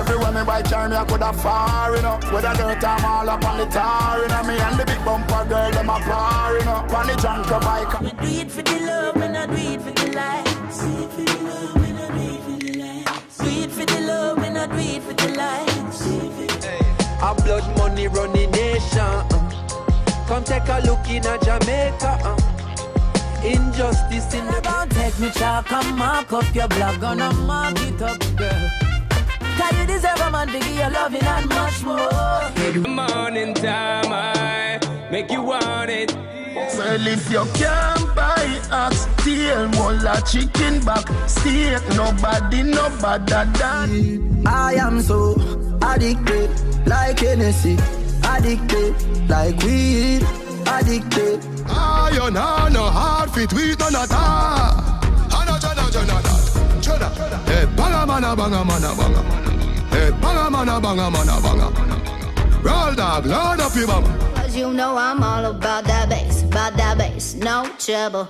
Everywhere me buy car, me I coulda far, you know. With a dirt I'm all up on the tar, you know. Me and the big bumper girl, them a par, you know. On the junker bike. Me do it for the love, me not do it for the likes. Do it for the love, me not do it for the likes. Do it for the love, me not do it for the likes. A blood money running nation. Come take a look in a Jamaica. Injustice in the Don't take me chalk and mark up your block. Gonna mark it up, girl. Cause you deserve a man to give you loving and much more. morning time, I make you want it. Well, if you can't buy ox tail, mola chicken back steak, nobody no better than. I am so addicted, like Hennessy. Addicted, like weed. Addicted. Ah, you know, no hard fit, we don't know that. I know, Jada. Hey, banga mana, banga mana, banga. Hey, banga mana, banga mana, banga. Roll dog, load up your banga. Cause you know I'm all about that bass, no trouble.